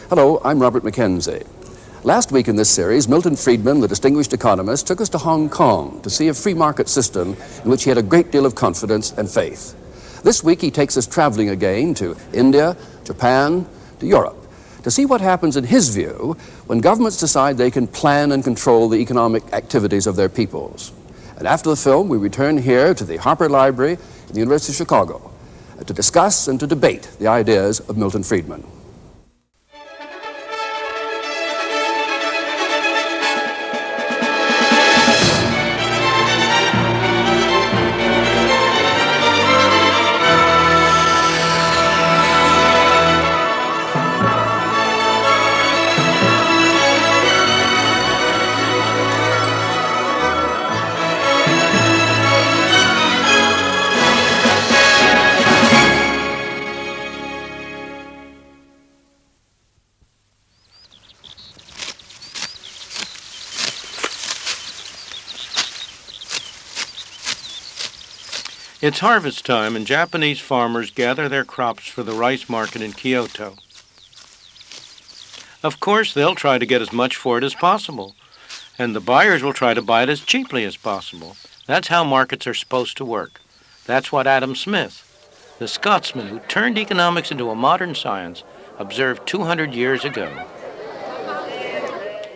Hello, I'm Robert Mackenzie. Last week in this series, Milton Friedman, the distinguished economist, took us to Hong Kong to see a free market system in which he had a great deal of confidence and faith. This week he takes us traveling again to India, Japan, to Europe, to see what happens in his view when governments decide they can plan and control the economic activities of their peoples. And after the film, we return here to the Harper Library in the University of Chicago to discuss and to debate the ideas of Milton Friedman. It's harvest time, and Japanese farmers gather their crops for the rice market in Kyoto. Of course, they'll try to get as much for it as possible, and the buyers will try to buy it as cheaply as possible. That's how markets are supposed to work. That's what Adam Smith, the Scotsman who turned economics into a modern science, observed 200 years ago.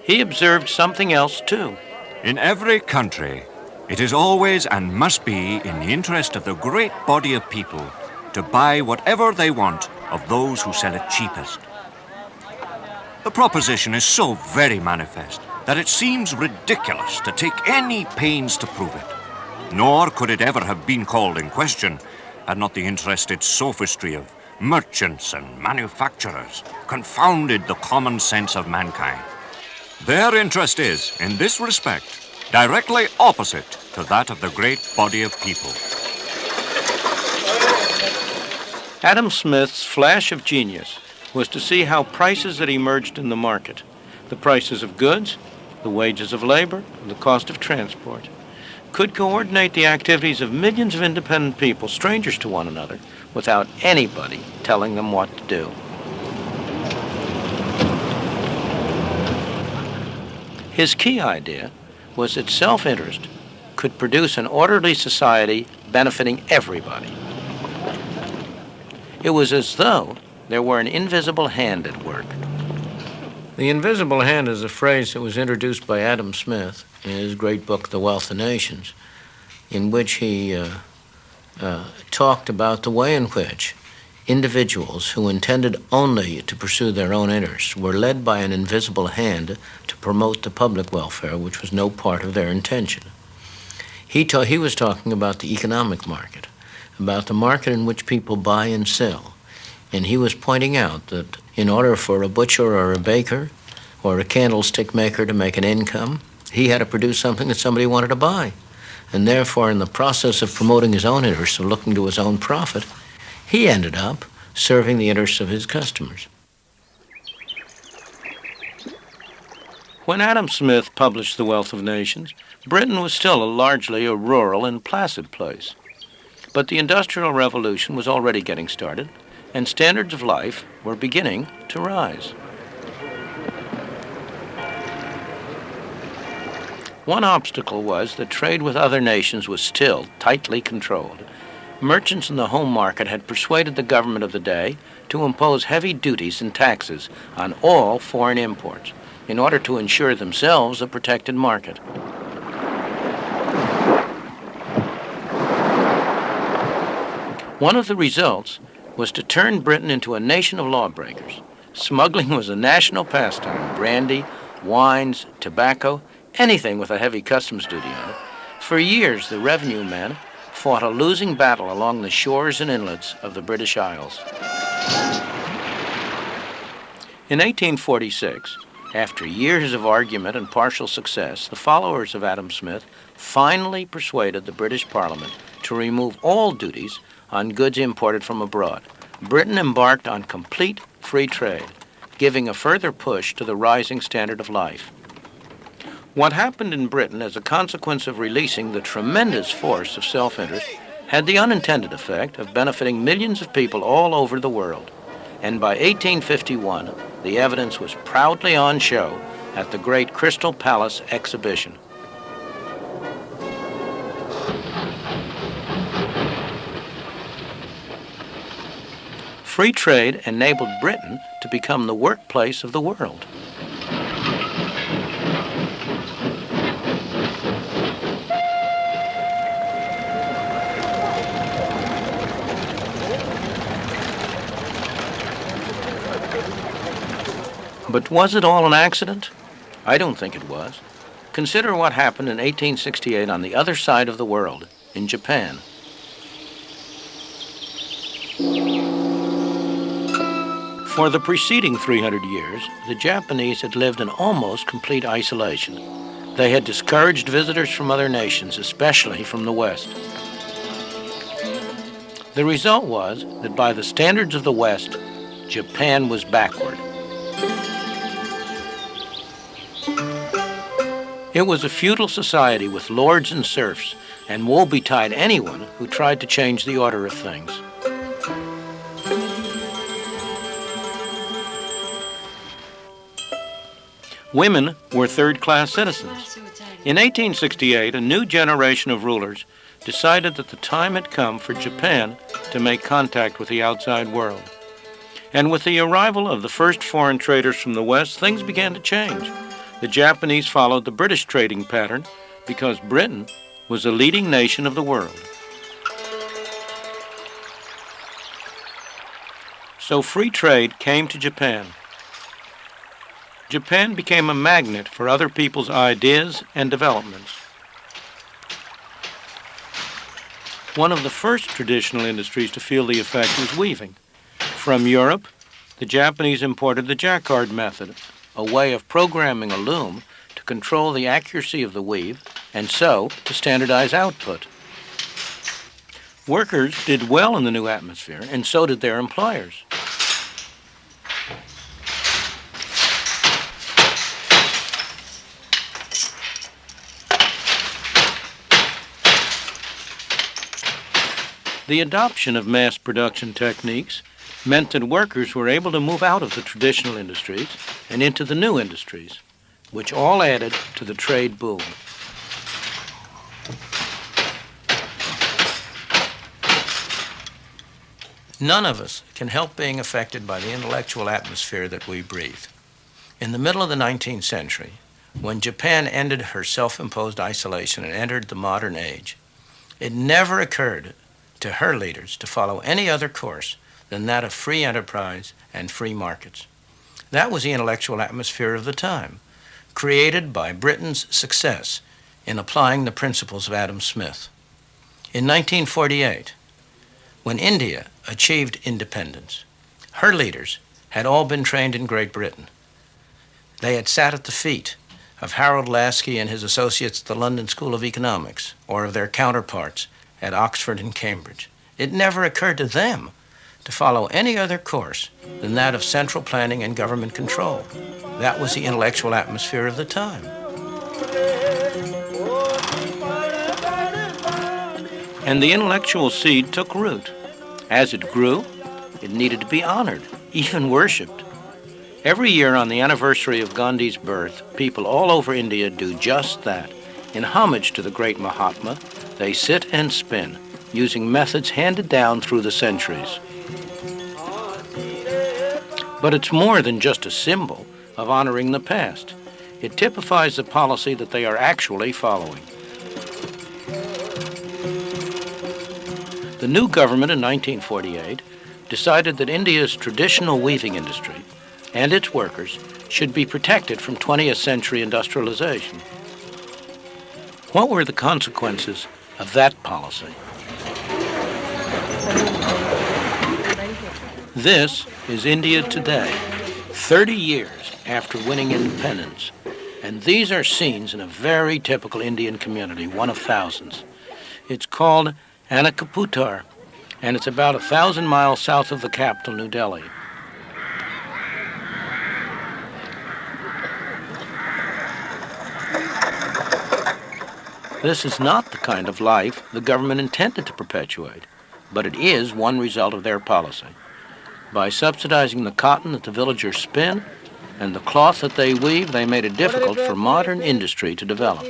He observed something else, too. In every country, it is always and must be in the interest of the great body of people to buy whatever they want of those who sell it cheapest. The proposition is so very manifest that it seems ridiculous to take any pains to prove it. Nor could it ever have been called in question had not the interested sophistry of merchants and manufacturers confounded the common sense of mankind. Their interest is, in this respect, directly opposite to that of the great body of people. Adam Smith's flash of genius was to see how prices that emerged in the market, the prices of goods, the wages of labor, the cost of transport, could coordinate the activities of millions of independent people, strangers to one another, without anybody telling them what to do. His key idea was that self-interest could produce an orderly society benefiting everybody. It was as though there were an invisible hand at work. The invisible hand is a phrase that was introduced by Adam Smith in his great book, The Wealth of Nations, in which he talked about the way in which individuals who intended only to pursue their own interests were led by an invisible hand to promote the public welfare, which was no part of their intention. He was talking about the economic market, about the market in which people buy and sell. And he was pointing out that in order for a butcher or a baker or a candlestick maker to make an income, he had to produce something that somebody wanted to buy. And therefore, in the process of promoting his own interests, of looking to his own profit, he ended up serving the interests of his customers. When Adam Smith published The Wealth of Nations, Britain was still largely a rural and placid place. But the Industrial Revolution was already getting started, and standards of life were beginning to rise. One obstacle was that trade with other nations was still tightly controlled. Merchants in the home market had persuaded the government of the day to impose heavy duties and taxes on all foreign imports in order to ensure themselves a protected market. One of the results was to turn Britain into a nation of lawbreakers. Smuggling was a national pastime. Brandy, wines, tobacco, anything with a heavy customs duty on it. For years, the revenue men fought a losing battle along the shores and inlets of the British Isles. In 1846, after years of argument and partial success, the followers of Adam Smith finally persuaded the British Parliament to remove all duties on goods imported from abroad. Britain embarked on complete free trade, giving a further push to the rising standard of life. What happened in Britain as a consequence of releasing the tremendous force of self-interest had the unintended effect of benefiting millions of people all over the world. And by 1851, the evidence was proudly on show at the great Crystal Palace exhibition. Free trade enabled Britain to become the workplace of the world. But was it all an accident? I don't think it was. Consider what happened in 1868 on the other side of the world, in Japan. For the preceding 300 years, the Japanese had lived in almost complete isolation. They had discouraged visitors from other nations, especially from the West. The result was that by the standards of the West, Japan was backward. It was a feudal society with lords and serfs, and woe betide anyone who tried to change the order of things. Women were third-class citizens. In 1868, a new generation of rulers decided that the time had come for Japan to make contact with the outside world. And with the arrival of the first foreign traders from the West, things began to change. The Japanese followed the British trading pattern because Britain was the leading nation of the world. So free trade came to Japan. Japan became a magnet for other people's ideas and developments. One of the first traditional industries to feel the effect was weaving. From Europe, the Japanese imported the jacquard method, a way of programming a loom to control the accuracy of the weave and so to standardize output. Workers did well in the new atmosphere, and so did their employers. The adoption of mass production techniques meant that workers were able to move out of the traditional industries and into the new industries, which all added to the trade boom. None of us can help being affected by the intellectual atmosphere that we breathe. In the middle of the 19th century, when Japan ended her self-imposed isolation and entered the modern age, it never occurred to her leaders to follow any other course than that of free enterprise and free markets. That was the intellectual atmosphere of the time, created by Britain's success in applying the principles of Adam Smith. In 1948, when India achieved independence, her leaders had all been trained in Great Britain. They had sat at the feet of Harold Laski and his associates at the London School of Economics, or of their counterparts at Oxford and Cambridge. It never occurred to them to follow any other course than that of central planning and government control. That was the intellectual atmosphere of the time. And the intellectual seed took root. As it grew, it needed to be honored, even worshipped. Every year on the anniversary of Gandhi's birth, people all over India do just that. In homage to the great Mahatma, they sit and spin, using methods handed down through the centuries. But it's more than just a symbol of honoring the past. It typifies the policy that they are actually following. The new government in 1948 decided that India's traditional weaving industry and its workers should be protected from 20th century industrialization. What were the consequences of that policy? This is India today, 30 years after winning independence. And these are scenes in a very typical Indian community, one of thousands. It's called Anakaputar, and it's about 1,000 miles south of the capital, New Delhi. This is not the kind of life the government intended to perpetuate, but it is one result of their policy. By subsidizing the cotton that the villagers spin, and the cloth that they weave, they made it difficult for modern industry to develop.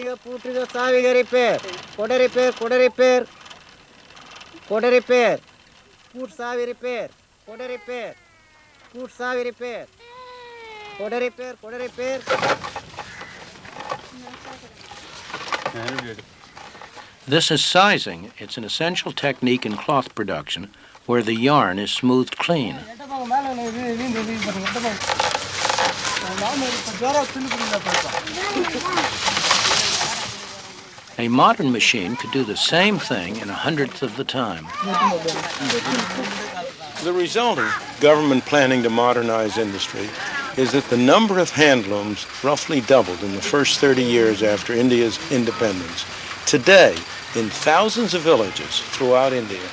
This is sizing. It's an essential technique in cloth production where the yarn is smoothed clean. A modern machine could do the same thing in 1/100th of the time. The result of government planning to modernize industry is that the number of handlooms roughly doubled in the first 30 years after India's independence. Today, in thousands of villages throughout India,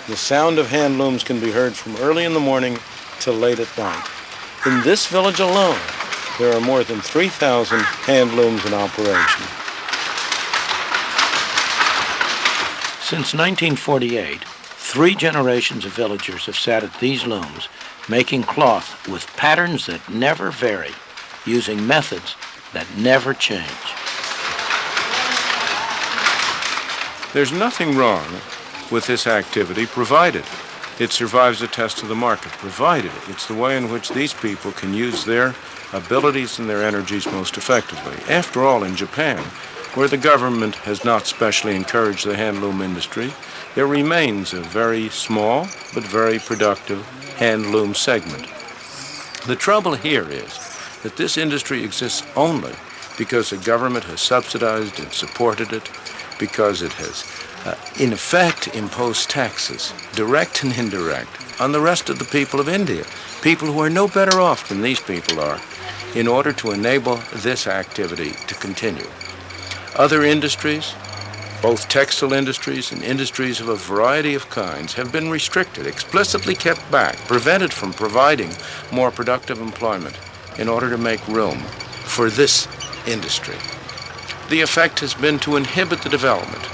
the sound of handlooms can be heard from early in the morning till late at night. In this village alone, there are more than 3,000 handlooms in operation. Since 1948, 3 generations of villagers have sat at these looms, making cloth with patterns that never vary, using methods that never change. There's nothing wrong with this activity, provided it survives the test of the market, provided it's the way in which these people can use their abilities and their energies most effectively. After all, in Japan, where the government has not specially encouraged the handloom industry, there remains a very small but very productive handloom segment. The trouble here is that this industry exists only because the government has subsidized and supported it, because it has, in effect, imposed taxes, direct and indirect, on the rest of the people of India, people who are no better off than these people are, in order to enable this activity to continue. Other industries, both textile industries and industries of a variety of kinds, have been restricted, explicitly kept back, prevented from providing more productive employment in order to make room for this industry. The effect has been to inhibit the development,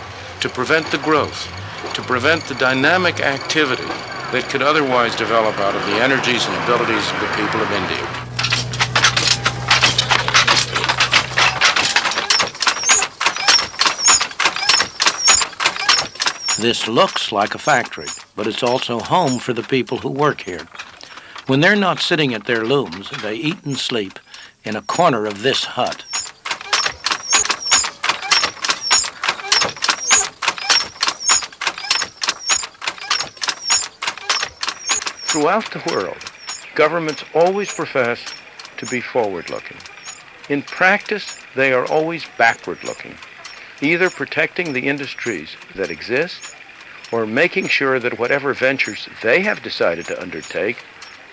to prevent the growth, to prevent the dynamic activity that could otherwise develop out of the energies and abilities of the people of India. This looks like a factory, but it's also home for the people who work here. When they're not sitting at their looms, they eat and sleep in a corner of this hut. Throughout the world, governments always profess to be forward-looking. In practice, they are always backward-looking, either protecting the industries that exist or making sure that whatever ventures they have decided to undertake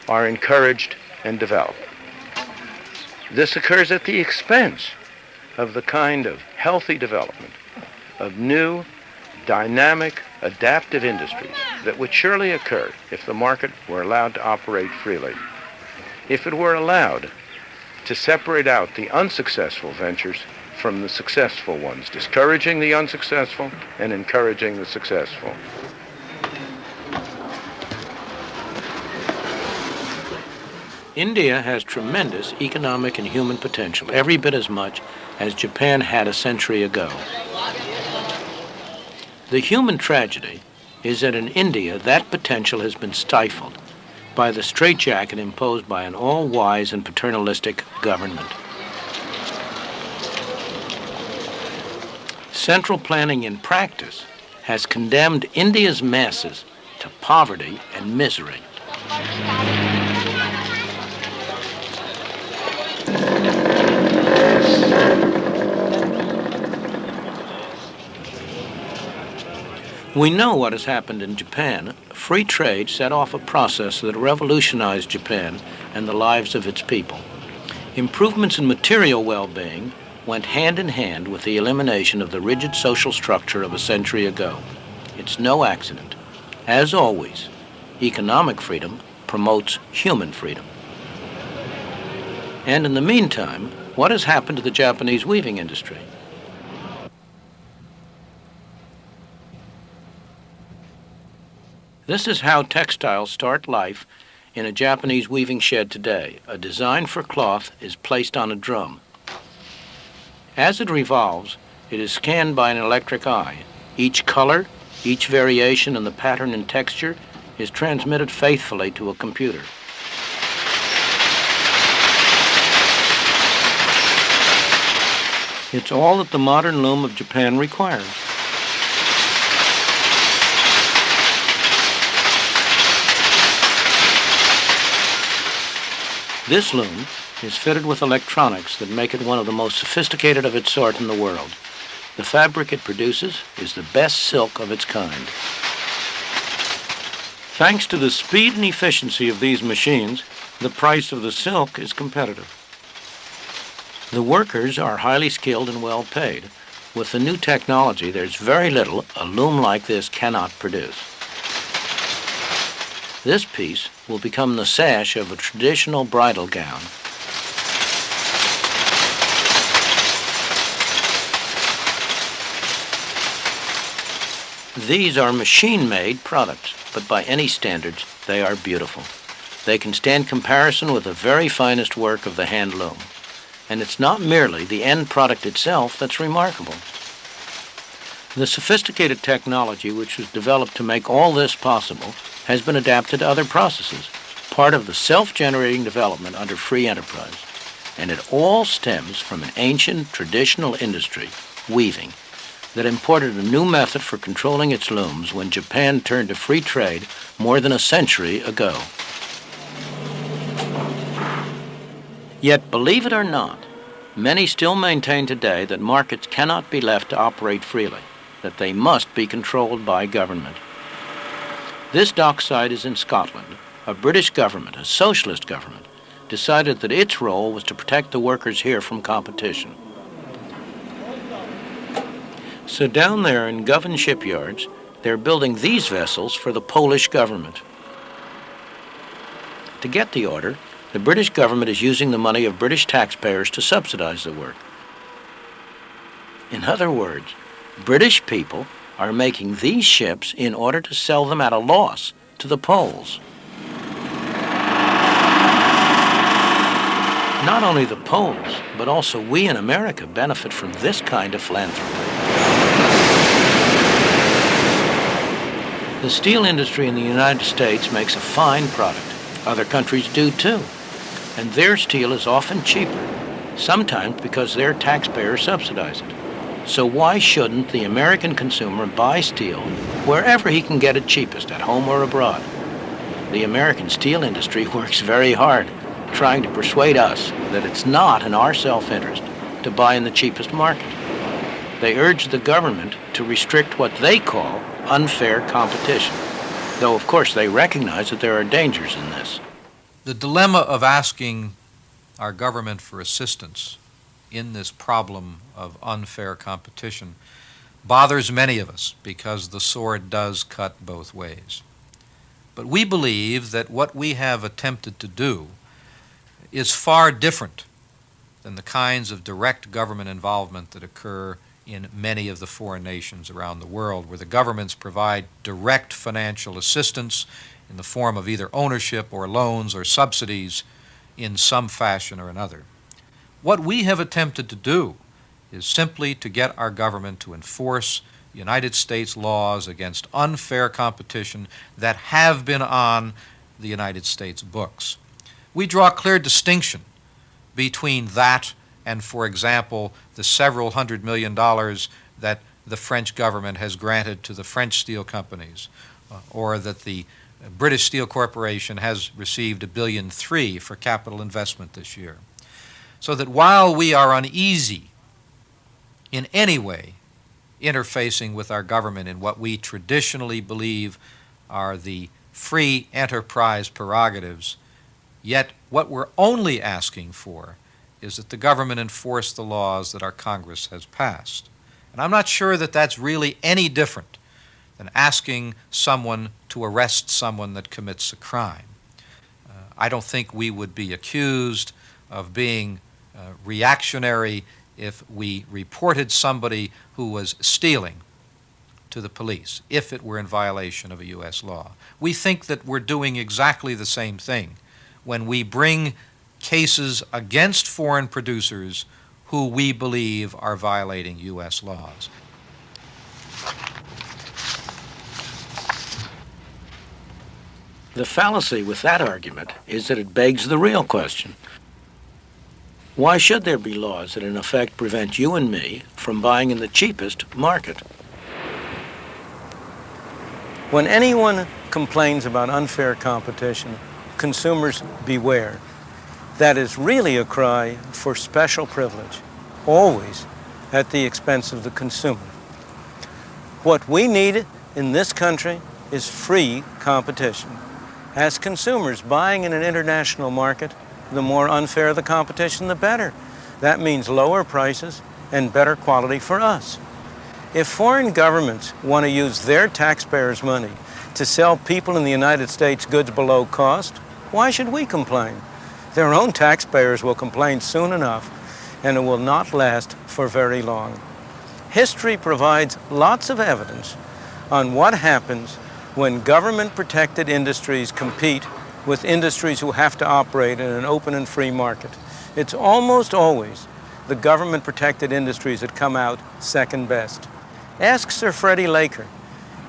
are encouraged and developed. This occurs at the expense of the kind of healthy development of new, dynamic, adaptive industries that would surely occur if the market were allowed to operate freely, if it were allowed to separate out the unsuccessful ventures from the successful ones, discouraging the unsuccessful and encouraging the successful. India has tremendous economic and human potential, every bit as much as Japan had a century ago. The human tragedy is that in India, that potential has been stifled by the straitjacket imposed by an all-wise and paternalistic government. Central planning in practice has condemned India's masses to poverty and misery. We know what has happened in Japan. Free trade set off a process that revolutionized Japan and the lives of its people. Improvements in material well-being went hand in hand with the elimination of the rigid social structure of a century ago. It's no accident. As always, economic freedom promotes human freedom. And in the meantime, what has happened to the Japanese weaving industry? This is how textiles start life In a Japanese weaving shed today, a design for cloth is placed on a drum. As it revolves, it is scanned by an electric eye. Each color, each variation in the pattern and texture is transmitted faithfully to a computer. It's all that the modern loom of Japan requires. This loom is fitted with electronics that make it one of the most sophisticated of its sort in the world. The fabric it produces is the best silk of its kind. Thanks to the speed and efficiency of these machines, the price of the silk is competitive. The workers are highly skilled and well paid. With the new technology, there's very little a loom like this cannot produce. This piece will become the sash of a traditional bridal gown. These are machine-made products, but by any standards, they are beautiful. They can stand comparison with the very finest work of the hand loom. And it's not merely the end product itself that's remarkable. The sophisticated technology which was developed to make all this possible has been adapted to other processes, part of the self-generating development under free enterprise. And it all stems from an ancient traditional industry, weaving, that imported a new method for controlling its looms when Japan turned to free trade more than a century ago. Yet, believe it or not, many still maintain today that markets cannot be left to operate freely, that they must be controlled by government. This dockside is in Scotland. A British government, a socialist government, decided that its role was to protect the workers here from competition. So down there in Govan shipyards, they're building these vessels for the Polish government. To get the order, the British government is using the money of British taxpayers to subsidize the work. In other words, British people are making these ships in order to sell them at a loss to the Poles. Not only the Poles, but also we in America benefit from this kind of philanthropy. The steel industry in the United States makes a fine product. Other countries do too. And their steel is often cheaper, sometimes because their taxpayers subsidize it. So why shouldn't the American consumer buy steel wherever he can get it cheapest, at home or abroad? The American steel industry works very hard, trying to persuade us that it's not in our self-interest to buy in the cheapest market. They urge the government to restrict what they call unfair competition, though of course they recognize that there are dangers in this. The dilemma of asking our government for assistance in this problem of unfair competition bothers many of us because the sword does cut both ways. But we believe that what we have attempted to do is far different than the kinds of direct government involvement that occur in many of the foreign nations around the world, where the governments provide direct financial assistance in the form of either ownership or loans or subsidies in some fashion or another. What we have attempted to do is simply to get our government to enforce United States laws against unfair competition that have been on the United States books. We draw a clear distinction between that and, for example, the several $100 million that the French government has granted to the French steel companies, or that the British Steel Corporation has received $1.3 billion for capital investment this year. So that while we are uneasy in any way interfacing with our government in what we traditionally believe are the free enterprise prerogatives, yet what we're only asking for is that the government enforce the laws that our Congress has passed. And I'm not sure that that's really any different than asking someone to arrest someone that commits a crime. I don't think we would be accused of being reactionary if we reported somebody who was stealing to the police if it were in violation of a U.S. law. We think that we're doing exactly the same thing when we bring cases against foreign producers who we believe are violating U.S. laws. The fallacy with that argument is that it begs the real question. Why should there be laws that in effect prevent you and me from buying in the cheapest market? When anyone complains about unfair competition, consumers beware. That is really a cry for special privilege, always at the expense of the consumer. What we need in this country is free competition. As consumers buying in an international market, the more unfair the competition, the better. That means lower prices and better quality for us. If foreign governments want to use their taxpayers' money to sell people in the United States goods below cost, why should we complain? Their own taxpayers will complain soon enough, and it will not last for very long. History provides lots of evidence on what happens when government-protected industries compete with industries who have to operate in an open and free market. It's almost always the government-protected industries that come out second best. Ask Sir Freddie Laker,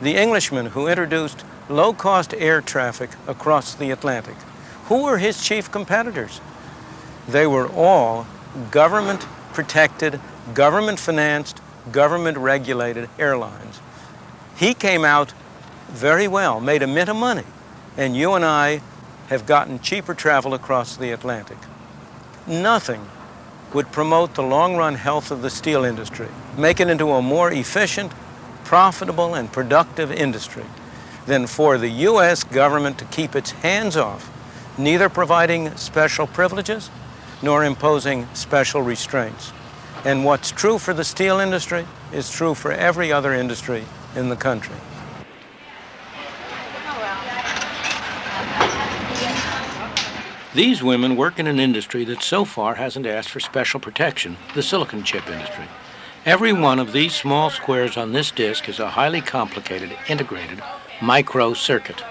the Englishman who introduced low-cost air traffic across the Atlantic. Who were his chief competitors? They were all government-protected, government-financed, government-regulated airlines. He came out very well, made a mint of money, and you and I have gotten cheaper travel across the Atlantic. Nothing would promote the long-run health of the steel industry, make it into a more efficient, profitable, and productive industry than for the U.S. government to keep its hands off, neither providing special privileges nor imposing special restraints. And what's true for the steel industry is true for every other industry in the country. These women work in an industry that so far hasn't asked for special protection, the silicon chip industry. Every one of these small squares on this disk is a highly complicated, integrated micro circuit.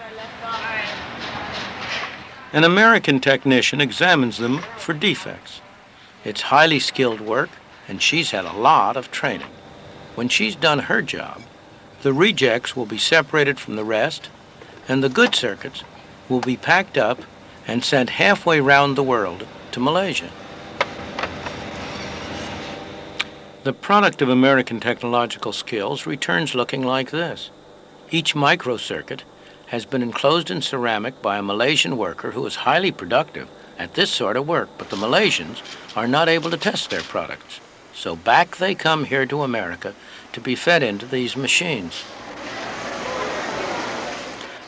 An American technician examines them for defects. It's highly skilled work, and she's had a lot of training. When she's done her job, the rejects will be separated from the rest, and the good circuits will be packed up and sent halfway round the world to Malaysia. The product of American technological skills returns looking like this. Each microcircuit has been enclosed in ceramic by a Malaysian worker who is highly productive at this sort of work, but the Malaysians are not able to test their products. So back they come here to America to be fed into these machines.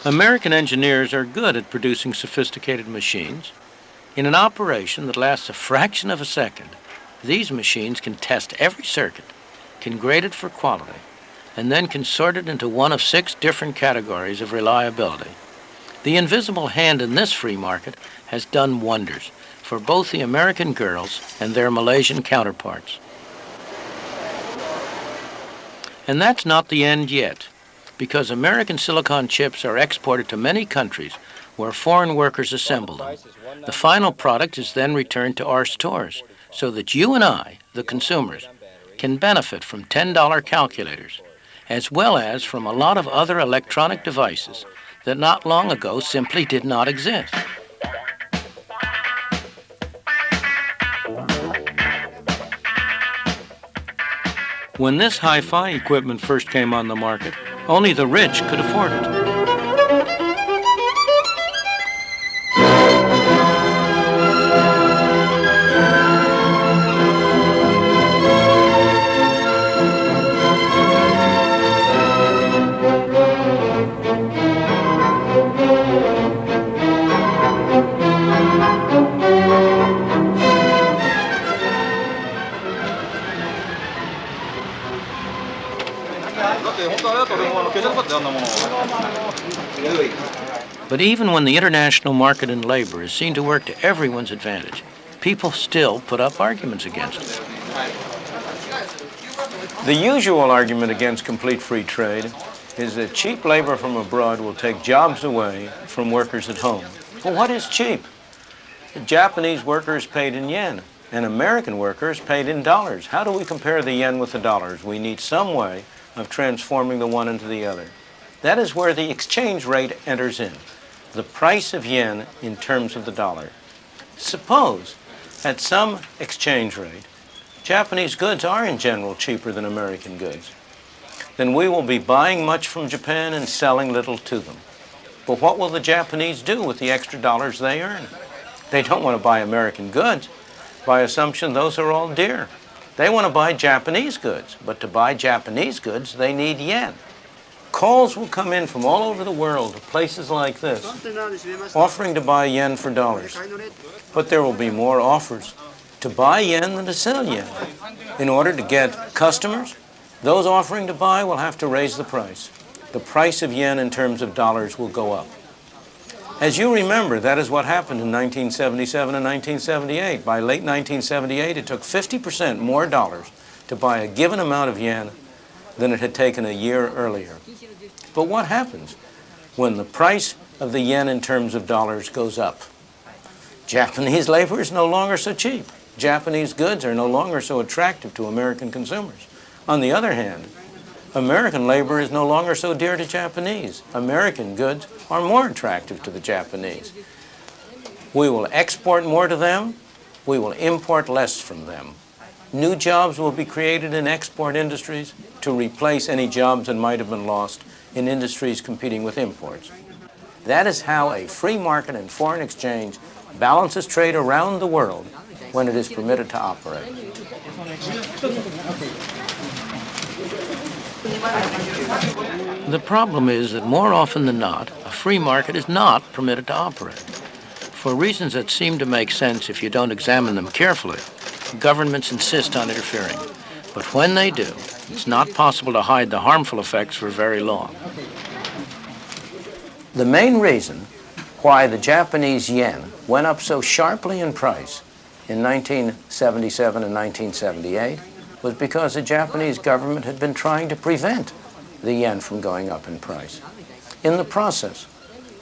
American engineers are good at producing sophisticated machines. In an operation that lasts a fraction of a second, these machines can test every circuit, can grade it for quality, and then can sort it into one of 6 different categories of reliability. The invisible hand in this free market has done wonders for both the American girls and their Malaysian counterparts. And that's not the end yet, because American silicon chips are exported to many countries where foreign workers assemble them. The final product is then returned to our stores so that you and I, the consumers, can benefit from $10 calculators, as well as from a lot of other electronic devices that not long ago simply did not exist. When this hi-fi equipment first came on the market, only the rich could afford it. But even when the international market in labor is seen to work to everyone's advantage, people still put up arguments against it. The usual argument against complete free trade is that cheap labor from abroad will take jobs away from workers at home. Well, what is cheap? The Japanese worker is paid in yen, and American worker is paid in dollars. How do we compare the yen with the dollars? We need some way of transforming the one into the other. That is where the exchange rate enters in, the price of yen in terms of the dollar. Suppose, at some exchange rate, Japanese goods are in general cheaper than American goods. Then we will be buying much from Japan and selling little to them. But what will the Japanese do with the extra dollars they earn? They don't want to buy American goods. By assumption, those are all dear. They want to buy Japanese goods, but to buy Japanese goods, they need yen. Calls will come in from all over the world to places like this, offering to buy yen for dollars. But there will be more offers to buy yen than to sell yen. In order to get customers, those offering to buy will have to raise the price. The price of yen in terms of dollars will go up. As you remember, that is what happened in 1977 and 1978. By late 1978, it took 50% more dollars to buy a given amount of yen than it had taken a year earlier. But what happens when the price of the yen in terms of dollars goes up? Japanese labor is no longer so cheap. Japanese goods are no longer so attractive to American consumers. On the other hand, American labor is no longer so dear to Japanese. American goods are more attractive to the Japanese. We will export more to them. We will import less from them. New jobs will be created in export industries to replace any jobs that might have been lost in industries competing with imports. That is how a free market and foreign exchange balances trade around the world when it is permitted to operate. The problem is that more often than not, a free market is not permitted to operate. For reasons that seem to make sense if you don't examine them carefully, governments insist on interfering. But when they do, it's not possible to hide the harmful effects for very long. The main reason why the Japanese yen went up so sharply in price in 1977 and 1978 was because the Japanese government had been trying to prevent the yen from going up in price. In the process,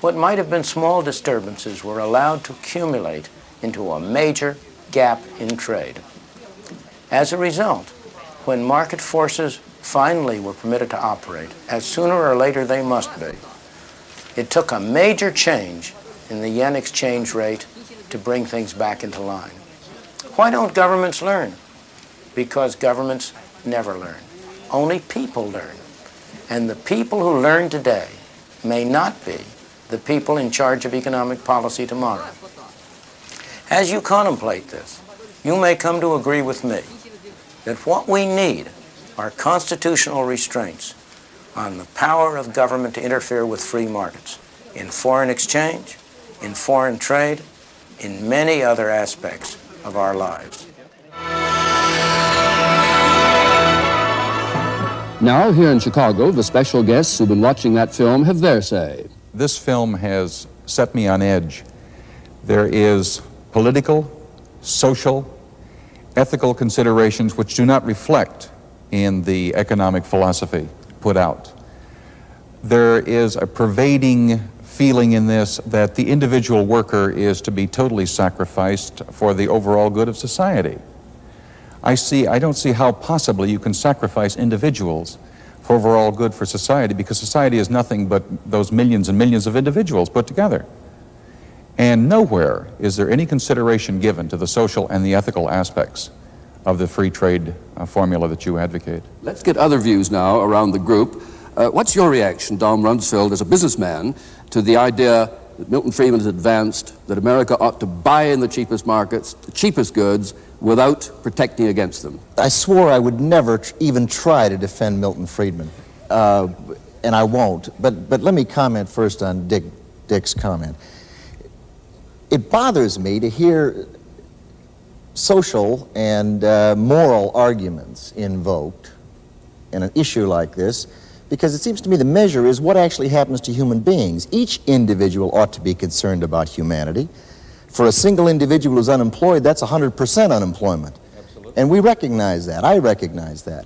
what might have been small disturbances were allowed to accumulate into a major gap in trade. As a result, when market forces finally were permitted to operate, as sooner or later they must be, it took a major change in the yen exchange rate to bring things back into line. Why don't governments learn? Because governments never learn. Only people learn. And the people who learn today may not be the people in charge of economic policy tomorrow. As you contemplate this, you may come to agree with me that what we need are constitutional restraints on the power of government to interfere with free markets in foreign exchange, in foreign trade, in many other aspects of our lives. Now, here in Chicago, the special guests who've been watching that film have their say. This film has set me on edge. There is political, social, ethical considerations which do not reflect in the economic philosophy put out. There is a pervading feeling in this that the individual worker is to be totally sacrificed for the overall good of society. I don't see how possibly you can sacrifice individuals for overall good for society, because society is nothing but those millions and millions of individuals put together. And nowhere is there any consideration given to the social and the ethical aspects of the free trade formula that you advocate. Let's get other views now around the group. What's your reaction, Dom Rumsfeld, as a businessman, to the idea that Milton Friedman has advanced that America ought to buy in the cheapest markets, the cheapest goods, without protecting against them? I swore I would never even try to defend Milton Friedman, and I won't. But let me comment first on Dick's comment. It bothers me to hear social and moral arguments invoked in an issue like this, because it seems to me the measure is what actually happens to human beings. Each individual ought to be concerned about humanity. For a single individual who's unemployed, that's 100% unemployment. Absolutely. And we recognize that. I recognize that.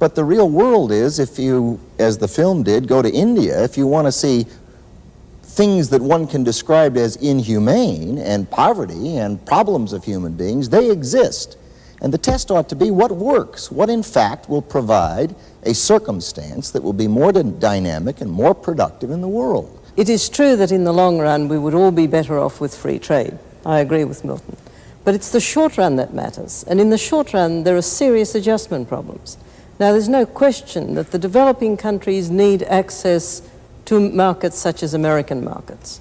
But the real world is, if you, as the film did, go to India, if you want to see things that one can describe as inhumane and poverty and problems of human beings, they exist. And the test ought to be what works, what in fact will provide a circumstance that will be more dynamic and more productive in the world. It is true that in the long run we would all be better off with free trade. I agree with Milton. But it's the short run that matters. And in the short run there are serious adjustment problems. Now there's no question that the developing countries need access to markets such as American markets.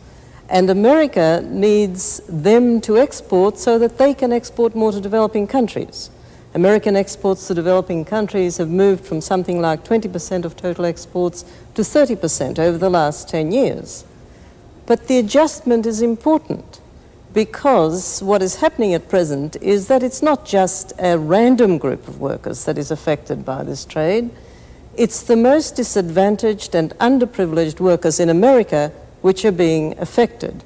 And America needs them to export so that they can export more to developing countries. American exports to developing countries have moved from something like 20% of total exports to 30% over the last 10 years. But the adjustment is important because what is happening at present is that it's not just a random group of workers that is affected by this trade. It's the most disadvantaged and underprivileged workers in America which are being affected.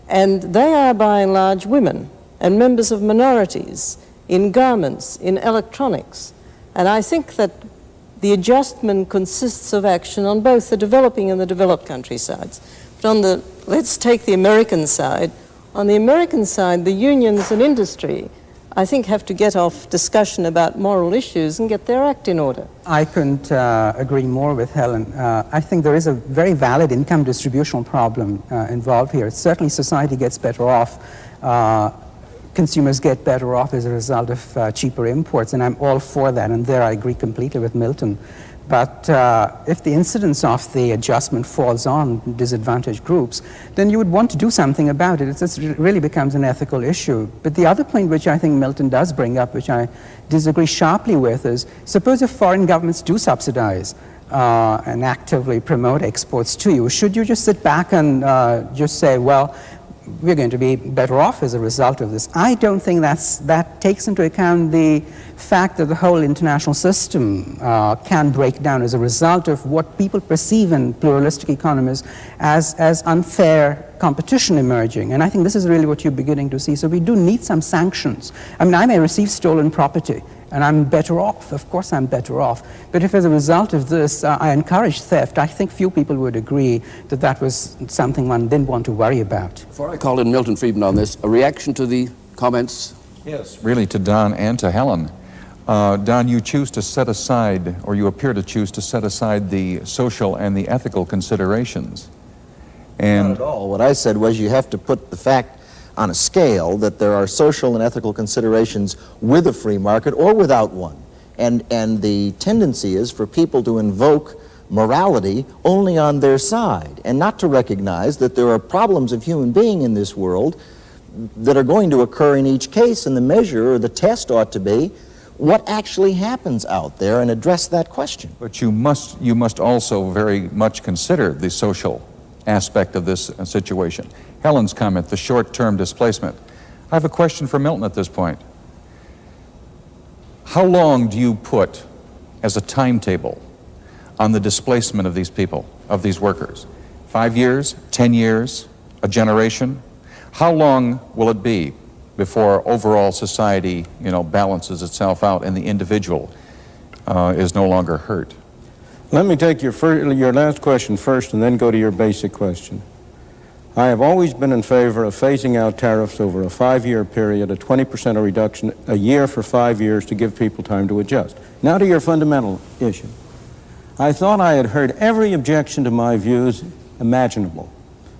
And they are by and large women and members of minorities in garments, in electronics. And I think that the adjustment consists of action on both the developing and the developed country sides. But let's take the American side. On the American side, the unions and industry, I think, have to get off discussion about moral issues and get their act in order. I couldn't agree more with Helen. I think there is a very valid income distributional problem involved here. Certainly society gets better off. Consumers get better off as a result of cheaper imports, and I'm all for that, and there I agree completely with Milton. But if the incidence of the adjustment falls on disadvantaged groups, then you would want to do something about it. It really becomes an ethical issue. But the other point which I think Milton does bring up, which I disagree sharply with, is suppose if foreign governments do subsidize and actively promote exports to you, should you just sit back and just say, well, we're going to be better off as a result of this? I don't think that takes into account the fact that the whole international system can break down as a result of what people perceive in pluralistic economies as unfair competition emerging. And I think this is really what you're beginning to see. So we do need some sanctions. I mean, I may receive stolen property, and I'm better off. Of course I'm better off. But if as a result of this I encourage theft, I think few people would agree that that was something one didn't want to worry about. Before I call in Milton Friedman on this, a reaction to the comments? Yes, really to Don and to Helen. Don, you choose to set aside, or you appear to choose to set aside the social and the ethical considerations. And not at all. What I said was you have to put the fact on a scale that there are social and ethical considerations with a free market or without one. And the tendency is for people to invoke morality only on their side and not to recognize that there are problems of human being in this world that are going to occur in each case, and the measure or the test ought to be what actually happens out there and address that question. But you must also very much consider the social aspect of this situation. Helen's comment, the short-term displacement. I have a question for Milton at this point. How long do you put as a timetable on the displacement of these people, of these workers? 5 years, 10 years, a generation? How long will it be before overall society, balances itself out and the individual is no longer hurt? Let me take your last question first and then go to your basic question. I have always been in favor of phasing out tariffs over a 5-year period, a 20% reduction a year for 5 years to give people time to adjust. Now to your fundamental issue. I thought I had heard every objection to my views imaginable,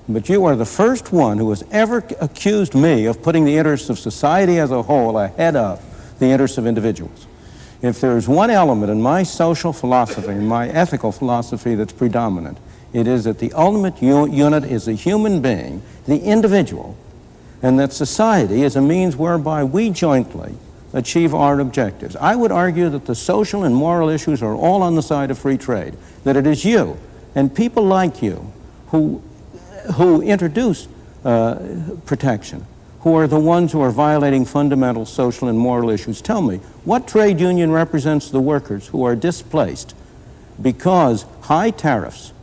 but you are the first one who has ever accused me of putting the interests of society as a whole ahead of the interests of individuals. If there is one element in my social philosophy, in my ethical philosophy that's predominant, it is that the ultimate unit is the human being, the individual, and that society is a means whereby we jointly achieve our objectives. I would argue that the social and moral issues are all on the side of free trade, that it is you and people like you who introduce protection, who are the ones who are violating fundamental social and moral issues. Tell me, what trade union represents the workers who are displaced because high tariffs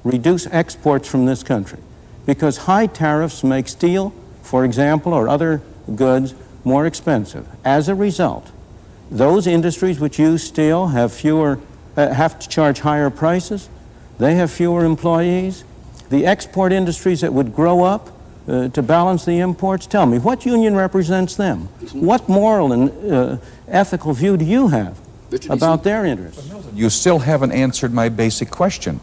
reduce exports from this country? Because high tariffs make steel, for example, or other goods more expensive. As a result, Those industries which use steel have have to charge higher prices. They have fewer employees. The export industries that would grow up to balance the imports, tell me, what union represents them? What moral and ethical view do you have about their interests? You still haven't answered my basic question.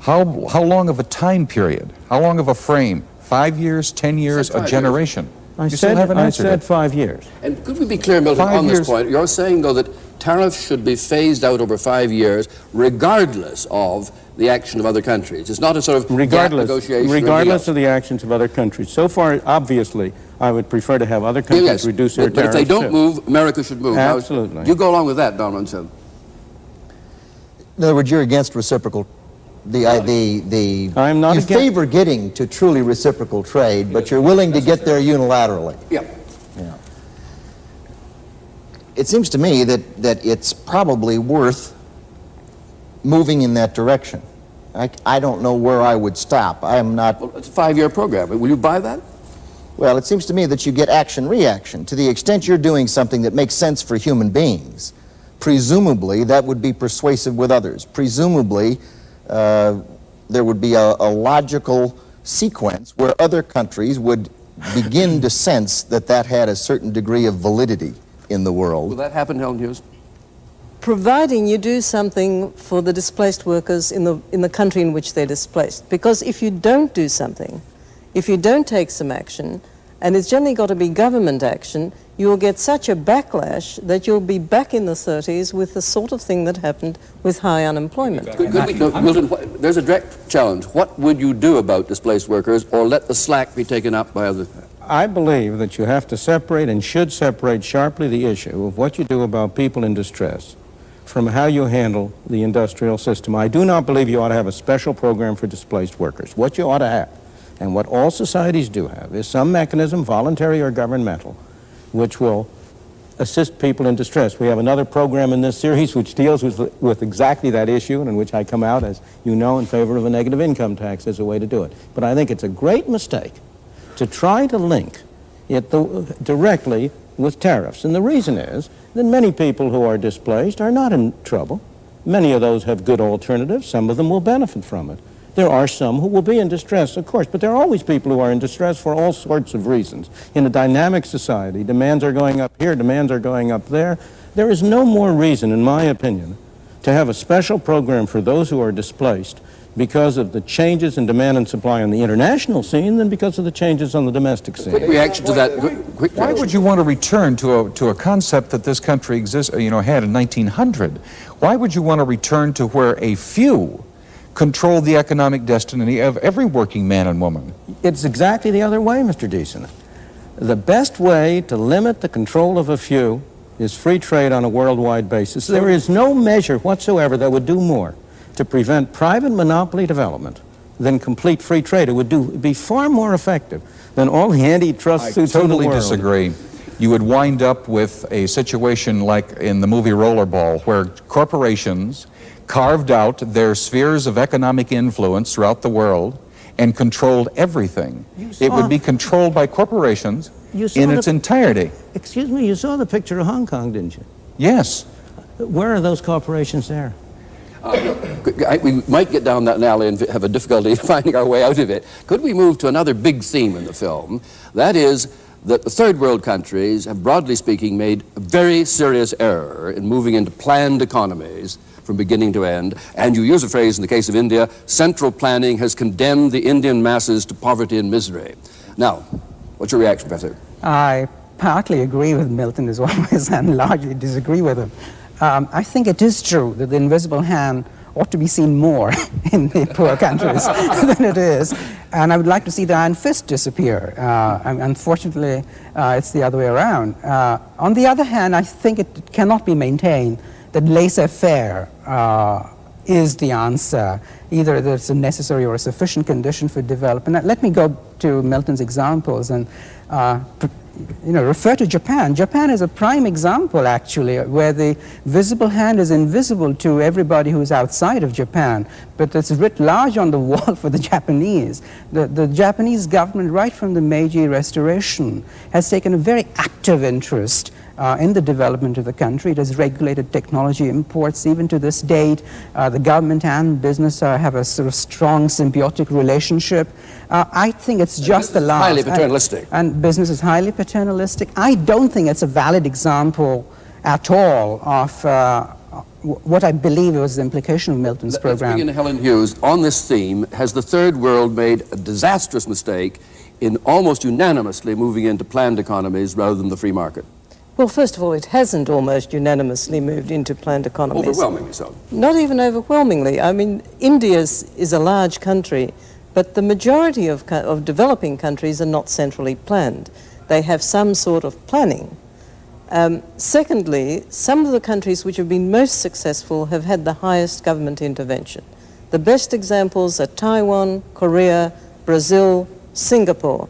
How long of a time period? How long of a frame? 5 years, 10 years, a generation? I said 5 years. And could we be clear, Milton, on this point? You're saying, though, that tariffs should be phased out over 5 years, regardless of the action of other countries. It's not a sort of negotiation. Regardless of the actions of other countries. So far, obviously, I would prefer to have other countries reduce their tariffs. But if they don't move, America should move. Absolutely. Now, you go along with that, Don Ronson. In other words, you're against reciprocal. I'm not. You favor getting to truly reciprocal trade, but you're willing to get there unilaterally. Yeah. It seems to me that it's probably worth moving in that direction. I don't know where I would stop. I am not. Well, it's a 5-year program. Will you buy that? Well, it seems to me that you get action-reaction. To the extent you're doing something that makes sense for human beings, presumably that would be persuasive with others. Presumably, there would be a logical sequence where other countries would begin to sense that that had a certain degree of validity in the world. Will that happen, Helen Hughes? Providing you do something for the displaced workers in the country in which they're displaced. Because if you don't do something, if you don't take some action, and it's generally got to be government action, you will get such a backlash that you'll be back in the 30s with the sort of thing that happened with high unemployment. Milton, there's a direct challenge. What would you do about displaced workers, or let the slack be taken up by others? I believe that you have to separate and should separate sharply the issue of what you do about people in distress from how you handle the industrial system. I do not believe you ought to have a special program for displaced workers. What you ought to have, and what all societies do have, is some mechanism, voluntary or governmental, which will assist people in distress. We have another program in this series which deals with exactly that issue, and in which I come out, as you know, in favor of a negative income tax as a way to do it. But I think it's a great mistake to try to link it directly with tariffs. And the reason is that many people who are displaced are not in trouble. Many of those have good alternatives. Some of them will benefit from it. There are some who will be in distress, of course, but there are always people who are in distress for all sorts of reasons. In a dynamic society, demands are going up here, demands are going up there. There is no more reason, in my opinion, to have a special program for those who are displaced because of the changes in demand and supply on the international scene than because of the changes on the domestic scene. Quick reaction to that. Why would you want to return to a concept that this country had in 1900? Why would you want to return to where a few control the economic destiny of every working man and woman? It's exactly the other way, Mr. Deason. The best way to limit the control of a few is free trade on a worldwide basis. There is no measure whatsoever that would do more to prevent private monopoly development than complete free trade. It would be far more effective than all the antitrust suits in the world. I totally disagree. You would wind up with a situation like in the movie Rollerball, where corporations carved out their spheres of economic influence throughout the world and controlled everything. It would be controlled by corporations in its entirety. Excuse me, you saw the picture of Hong Kong, didn't you? Yes. Where are those corporations there? We might get down that alley and have a difficulty finding our way out of it. Could we move to another big theme in the film? That is that the third world countries have, broadly speaking, made a very serious error in moving into planned economies from beginning to end. And you use a phrase in the case of India, central planning has condemned the Indian masses to poverty and misery. Now, what's your reaction, Professor? I partly agree with Milton as always and largely disagree with him. I think it is true that the invisible hand ought to be seen more in the poor countries than it is. And I would like to see the iron fist disappear. Unfortunately, it's the other way around. On the other hand, I think it cannot be maintained that laissez-faire is the answer, either that it's a necessary or a sufficient condition for development. Let me go to Milton's examples and refer to Japan. Japan is a prime example, actually, where the visible hand is invisible to everybody who's outside of Japan, but it's writ large on the wall for the Japanese. The Japanese government, right from the Meiji Restoration, has taken a very active interest in the development of the country. It has regulated technology imports. Even to this date, the government and business have a sort of strong symbiotic relationship. I think it's just the last. Highly paternalistic. And business is highly paternalistic. I don't think it's a valid example at all of what I believe was the implication of Milton's program. Let's begin, Helen Hughes. On this theme, has the Third World made a disastrous mistake in almost unanimously moving into planned economies rather than the free market? Well, first of all, it hasn't almost unanimously moved into planned economies. Overwhelmingly so. Not even overwhelmingly. I mean, India is a large country, but the majority of developing countries are not centrally planned. They have some sort of planning. Secondly, some of the countries which have been most successful have had the highest government intervention. The best examples are Taiwan, Korea, Brazil, Singapore.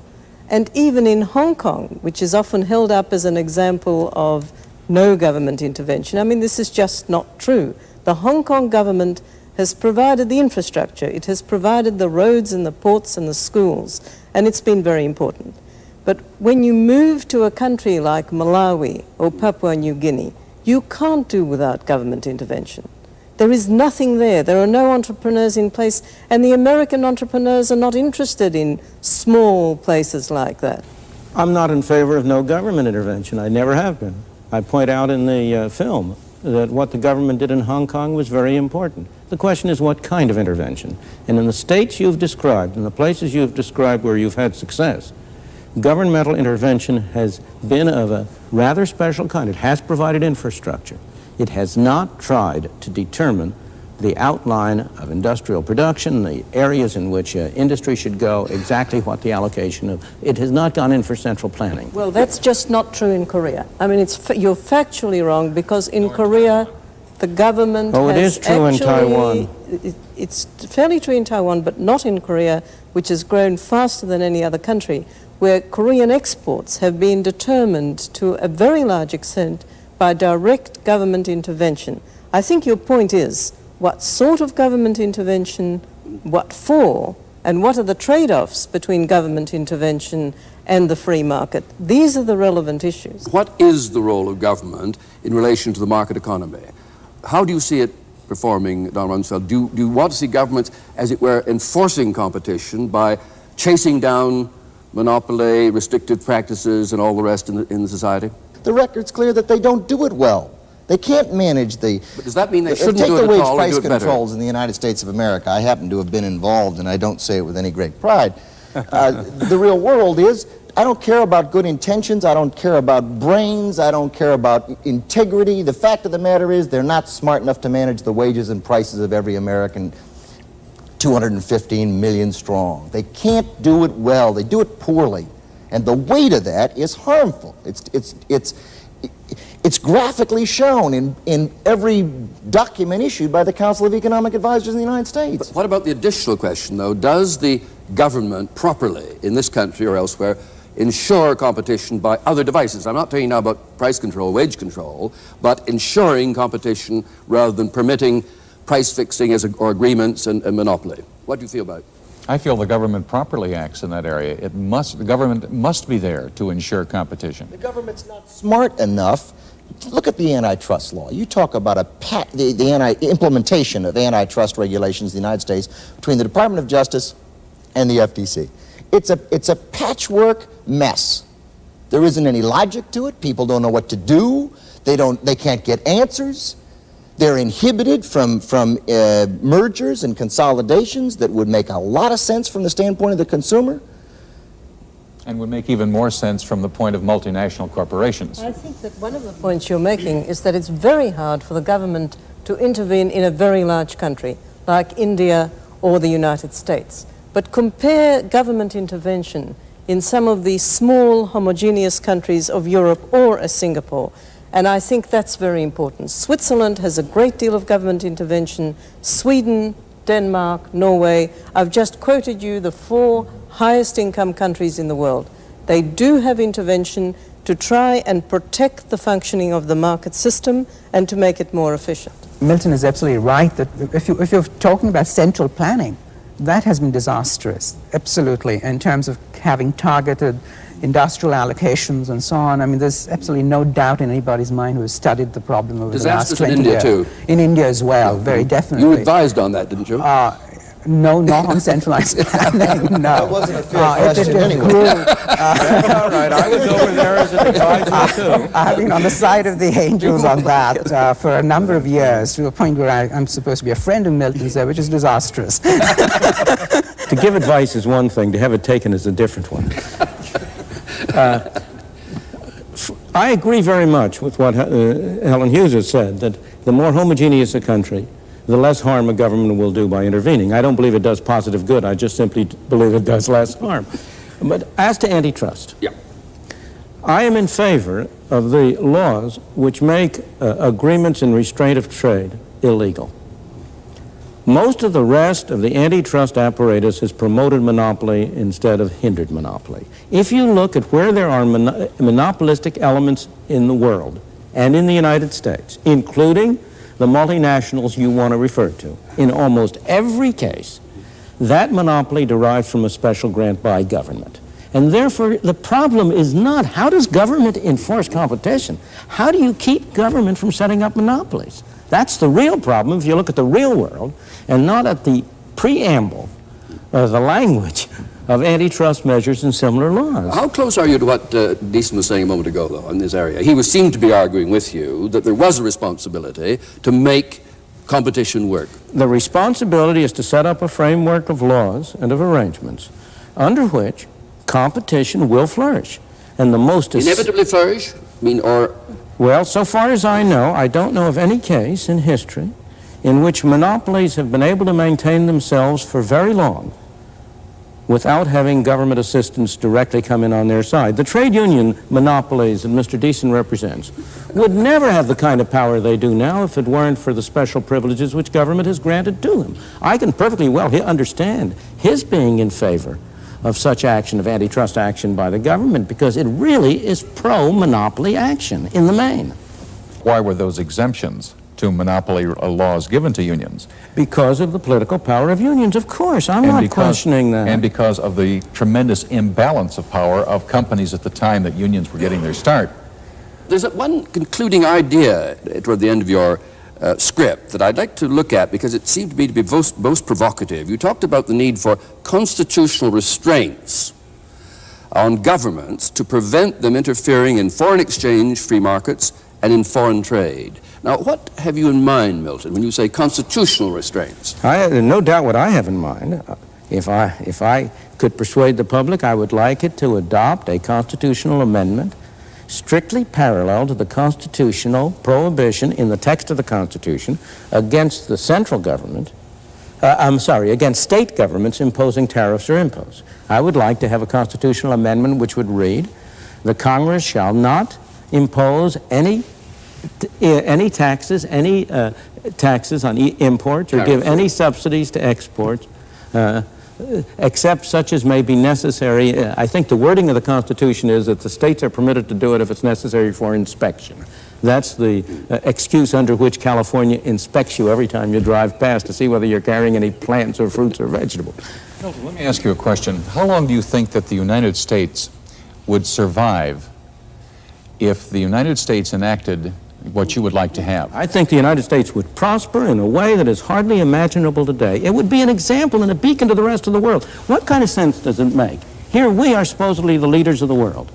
And even in Hong Kong, which is often held up as an example of no government intervention, I mean, this is just not true. The Hong Kong government has provided the infrastructure, it has provided the roads and the ports and the schools, and it's been very important. But when you move to a country like Malawi or Papua New Guinea, you can't do without government intervention. There is nothing there. There are no entrepreneurs in place, and the American entrepreneurs are not interested in small places like that. I'm not in favor of no government intervention. I never have been. I point out in the film that what the government did in Hong Kong was very important. The question is what kind of intervention. And in the states you've described, in the places you've described where you've had success, governmental intervention has been of a rather special kind. It has provided infrastructure. It has not tried to determine the outline of industrial production, the areas in which industry should go, exactly what the allocation of. It has not gone in for central planning. Well, that's just not true in Korea. I mean, you're factually wrong, because in Korea, the government it is true in Taiwan. It's fairly true in Taiwan, but not in Korea, which has grown faster than any other country, where Korean exports have been determined to a very large extent by direct government intervention. I think your point is, what sort of government intervention, what for, and what are the trade-offs between government intervention and the free market? These are the relevant issues. What is the role of government in relation to the market economy? How do you see it performing, Don Rumsfeld? Do you want to see governments, as it were, enforcing competition by chasing down monopoly, restrictive practices, and all the rest in the society? The record's clear that they don't do it well. They can't manage the... But does that mean they shouldn't take do the it wage at all price or do it better? controls in the United States of America. I happen to have been involved, and I don't say it with any great pride. The real world is, I don't care about good intentions, I don't care about brains, I don't care about integrity. The fact of the matter is they're not smart enough to manage the wages and prices of every American, 215 million strong. They can't do it well, they do it poorly. And the weight of that is harmful. It's graphically shown in every document issued by the Council of Economic Advisors in the United States. But what about the additional question, though? Does the government properly, in this country or elsewhere, ensure competition by other devices? I'm not talking now about price control, wage control, but ensuring competition rather than permitting price fixing or agreements and monopoly. What do you feel about it? I feel the government properly acts in that area. The government must be there to ensure competition. The government's not smart enough. Look at the antitrust law. You talk about the implementation of antitrust regulations in the United States between the Department of Justice and the FTC. It's a patchwork mess. There isn't any logic to it. People don't know what to do. They can't get answers. They're inhibited from mergers and consolidations that would make a lot of sense from the standpoint of the consumer. And would make even more sense from the point of multinational corporations. I think that one of the points you're making is that it's very hard for the government to intervene in a very large country like India or the United States. But compare government intervention in some of the small homogeneous countries of Europe or a Singapore. And I think that's very important. Switzerland has a great deal of government intervention. Sweden, Denmark, Norway. I've just quoted you the 4 highest income countries in the world. They do have intervention to try and protect the functioning of the market system and to make it more efficient. Milton is absolutely right that if you're talking about central planning, that has been disastrous, absolutely, in terms of having targeted industrial allocations and so on. I mean, there's absolutely no doubt in anybody's mind who has studied the problem over the last 20 years. Disasters in India, too. In India as well, very definitely. You advised on that, didn't you? No, not on centralized planning, no. That wasn't a fair question anyway. That's all right. I was over there as an advisor, too. I've been on the side of the angels on that for a number of years, to a point where I'm supposed to be a friend of Milton's there, which is disastrous. To give advice is one thing, to have it taken is a different one. I agree very much with what Helen Hughes has said, that the more homogeneous a country, the less harm a government will do by intervening. I don't believe it does positive good. I just simply believe it does less harm. But as to antitrust, I am in favor of the laws which make agreements in restraint of trade illegal. Most of the rest of the antitrust apparatus has promoted monopoly instead of hindered monopoly. If you look at where there are monopolistic elements in the world and in the United States, including the multinationals you want to refer to, in almost every case, that monopoly derives from a special grant by government. And therefore, the problem is not how does government enforce competition? How do you keep government from setting up monopolies? That's the real problem if you look at the real world and not at the preamble or the language of antitrust measures and similar laws. How close are you to what Deason was saying a moment ago, though, in this area? He seemed to be arguing with you that there was a responsibility to make competition work. The responsibility is to set up a framework of laws and of arrangements under which competition will flourish. And the most... Inevitably flourish? I mean, or... Well, so far as I know, I don't know of any case in history in which monopolies have been able to maintain themselves for very long without having government assistance directly come in on their side. The trade union monopolies that Mr. Deason represents would never have the kind of power they do now if it weren't for the special privileges which government has granted to them. I can perfectly well understand his being in favor of such action, of antitrust action by the government, because it really is pro-monopoly action in the main. Why were those exemptions to monopoly laws given to unions? Because of the political power of unions, of course. I'm not questioning that. And because of the tremendous imbalance of power of companies at the time that unions were getting their start. There's one concluding idea toward the end of your script that I'd like to look at because it seemed to me to be most provocative. You talked about the need for constitutional restraints on governments to prevent them interfering in foreign exchange, free markets, and in foreign trade. Now, what have you in mind, Milton, when you say constitutional restraints? I have no doubt what I have in mind. If I could persuade the public, I would like it to adopt a constitutional amendment strictly parallel to the constitutional prohibition in the text of the Constitution against the central government, against state governments imposing tariffs or imposts. I would like to have a constitutional amendment which would read, the Congress shall not impose any taxes on imports or give any subsidies to exports, except such as may be necessary. I think the wording of the Constitution is that the states are permitted to do it if it's necessary for inspection. That's the excuse under which California inspects you every time you drive past to see whether you're carrying any plants or fruits or vegetables. Milton, let me ask you a question. How long do you think that the United States would survive if the United States enacted what you would like to have? I think the United States would prosper in a way that is hardly imaginable today. It would be an example and a beacon to the rest of the world. What kind of sense does it make? Here we are supposedly the leaders of the world.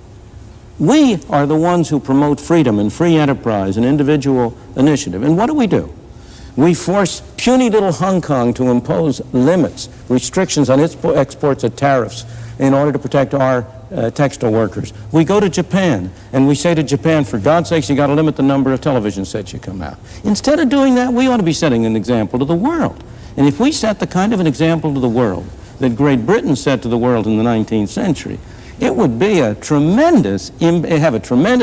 We are the ones who promote freedom and free enterprise and individual initiative. And what do? We force puny little Hong Kong to impose limits, restrictions on its exports at tariffs in order to protect our textile workers. We go to Japan and we say to Japan, for God's sakes, you got to limit the number of television sets you come out. Instead of doing that, we ought to be setting an example to the world. And if we set the kind of an example to the world that Great Britain set to the world in the 19th century, it would be have a tremendous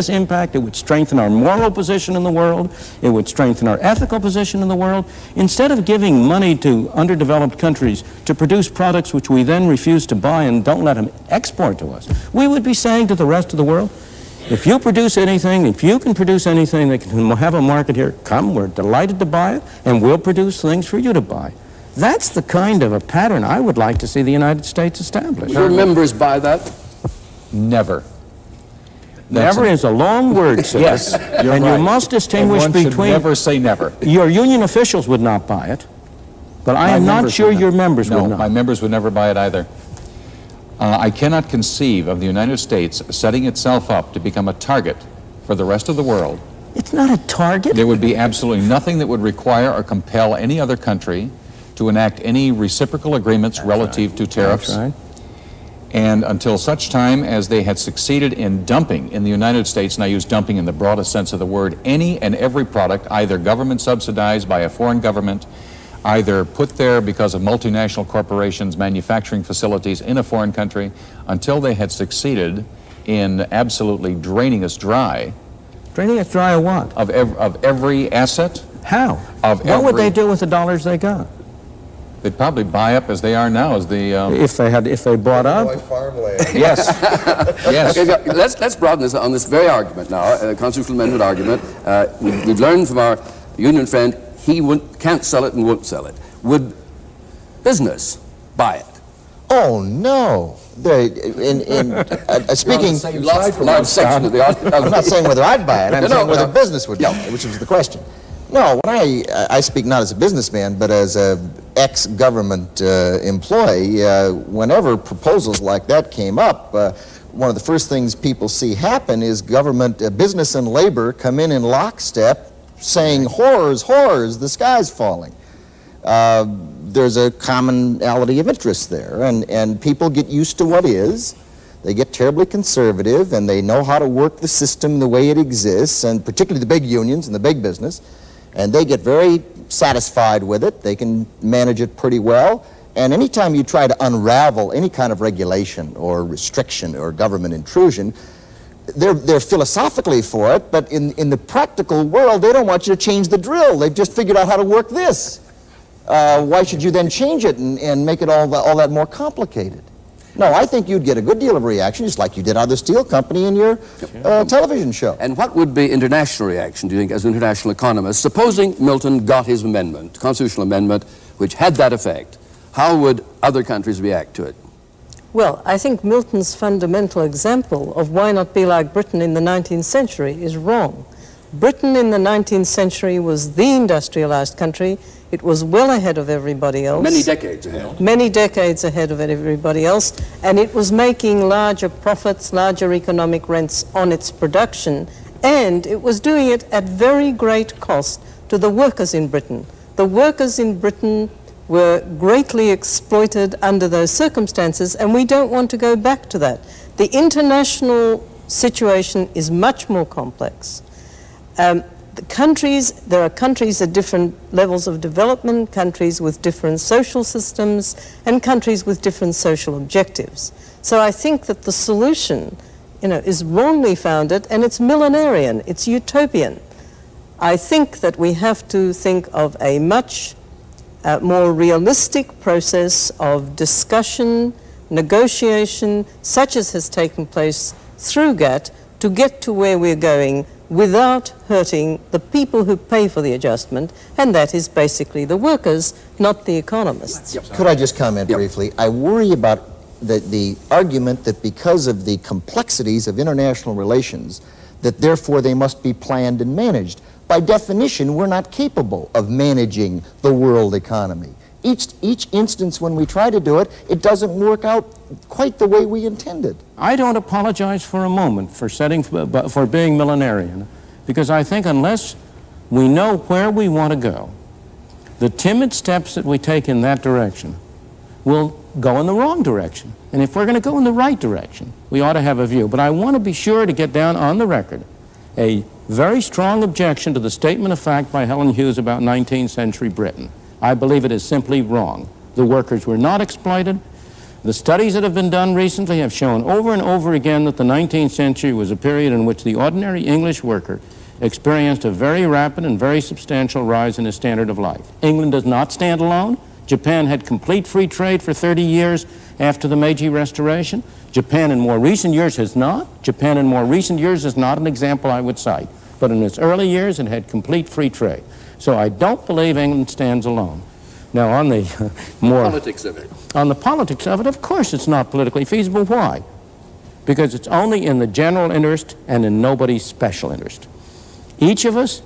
impact. It would strengthen our moral position in the world. It would strengthen our ethical position in the world. Instead of giving money to underdeveloped countries to produce products which we then refuse to buy and don't let them export to us, we would be saying to the rest of the world, if you produce anything, if you can produce anything that can have a market here, come, we're delighted to buy it, and we'll produce things for you to buy. That's the kind of a pattern I would like to see the United States establish. Your members buy that? Never. Never is a long word, sir. Yes, you're and right. you must distinguish And one should between... never say never. Your union officials would not buy it, but I am not sure your members would No, not. my members would never buy it either. I cannot conceive of the United States setting itself up to become a target for the rest of the world. It's not a target. There would be absolutely nothing that would require or compel any other country to enact any reciprocal agreements relative to tariffs. That's right. And until such time as they had succeeded in dumping in the United States, and I use dumping in the broadest sense of the word, any and every product, either government subsidized by a foreign government, either put there because of multinational corporations' manufacturing facilities in a foreign country, until they had succeeded in absolutely draining us dry. Draining us dry of what? Of every asset. How? What would they do with the dollars they got? They'd probably buy up as they are now as the... If they bought up? Yes. Yes. Okay, let's broaden this on this very argument now, constitutional amendment argument. We've learned from our union friend he can't sell it and won't sell it. Would business buy it? Oh, no. Speaking... Large section of the argument. I'm not saying whether I'd buy it. I'm saying whether business would buy Yeah. it, which was the question. No, when I speak not as a businessman, but as a ex-government employee, whenever proposals like that came up, one of the first things people see happen is government, business and labor come in lockstep saying, horrors, horrors, the sky's falling. There's a commonality of interest there, and people get used to what is. They get terribly conservative, and they know how to work the system the way it exists, and particularly the big unions and the big business, and they get very satisfied with it. They can manage it pretty well, and anytime you try to unravel any kind of regulation or restriction or government intrusion, they're philosophically for it, but in the practical world, they don't want you to change the drill. They've just figured out how to work this. Why should you then change it and make it all that more complicated? No, I think you'd get a good deal of reaction, just like you did out of the steel company in your television show. And what would be international reaction, do you think, as an international economist? Supposing Milton got his amendment, constitutional amendment, which had that effect, how would other countries react to it? Well, I think Milton's fundamental example of why not be like Britain in the 19th century is wrong. Britain in the 19th century was the industrialized country. It was well ahead of everybody else. Many decades ahead. Many decades ahead of everybody else, and it was making larger profits, larger economic rents on its production, and it was doing it at very great cost to the workers in Britain. The workers in Britain were greatly exploited under those circumstances, and we don't want to go back to that. The international situation is much more complex. There are countries at different levels of development, countries with different social systems, and countries with different social objectives. So I think that the solution, is wrongly founded, and it's millenarian, it's utopian. I think that we have to think of a much more realistic process of discussion, negotiation, such as has taken place through GATT, to get to where we're going without hurting the people who pay for the adjustment, and that is basically the workers, not the economists. Could I just comment briefly? I worry about the argument that because of the complexities of international relations, that therefore they must be planned and managed. By definition, we're not capable of managing the world economy. Each instance when we try to do it, it doesn't work out quite the way we intended. I don't apologize for a moment for being millenarian, because I think unless we know where we want to go, the timid steps that we take in that direction will go in the wrong direction. And if we're going to go in the right direction, we ought to have a view. But I want to be sure to get down on the record a very strong objection to the statement of fact by Helen Hughes about 19th century Britain. I believe it is simply wrong. The workers were not exploited. The studies that have been done recently have shown over and over again that the 19th century was a period in which the ordinary English worker experienced a very rapid and very substantial rise in his standard of life. England does not stand alone. Japan had complete free trade for 30 years after the Meiji Restoration. Japan in more recent years has not. Japan in more recent years is not an example I would cite. But in its early years, it had complete free trade. So I don't believe England stands alone. Now, on the politics of it. On the politics of it, of course it's not politically feasible. Why? because it's only in the general interest and in nobody's special interest. Each of us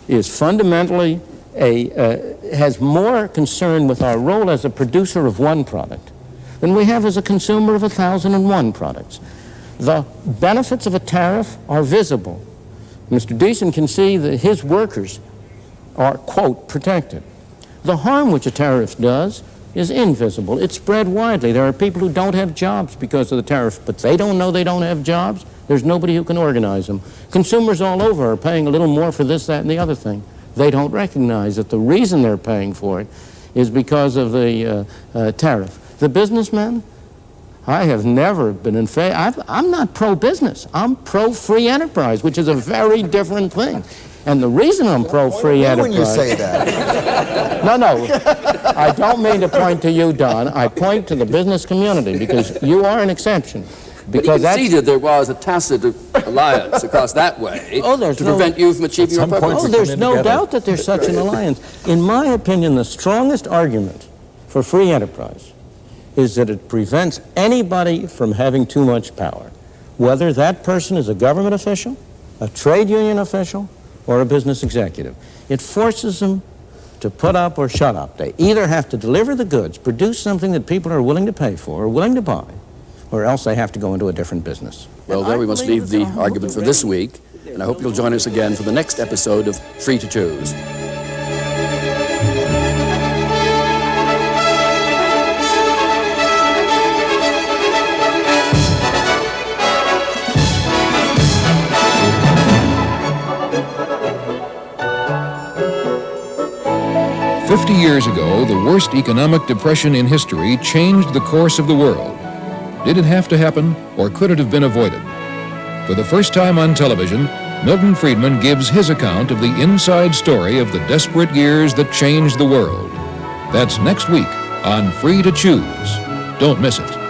is fundamentally has more concern with our role as a producer of one product than we have as a consumer of 1,001 products. The benefits of a tariff are visible. Mr. Deason can see that his workers are, quote, protected. The harm which a tariff does is invisible. It's spread widely. There are people who don't have jobs because of the tariff, but they don't know they don't have jobs. There's nobody who can organize them. Consumers all over are paying a little more for this, that, and the other thing. They don't recognize that the reason they're paying for it is because of the tariff. The businessmen, I have never been in favor. I'm not pro-business. I'm pro-free enterprise, which is a very different thing. And the reason I'm pro-free enterprise... When you say that. No, I don't mean to point to you, Don. I point to the business community, because you are an exception. Because he conceded there was a tacit alliance across that way to prevent you from achieving your purpose. Oh, there's no doubt that there's such an alliance. In my opinion, the strongest argument for free enterprise is that it prevents anybody from having too much power, whether that person is a government official, a trade union official, or a business executive. It forces them to put up or shut up. They either have to deliver the goods, produce something that people are willing to pay for or willing to buy, or else they have to go into a different business. Well, there we must leave the argument for this week, and I hope you'll join us again for the next episode of Free to Choose. "50 years ago, the worst economic depression in history changed the course of the world. Did it have to happen, or could it have been avoided? For the first time on television, Milton Friedman gives his account of the inside story of the desperate years that changed the world. That's next week on Free to Choose. Don't miss it.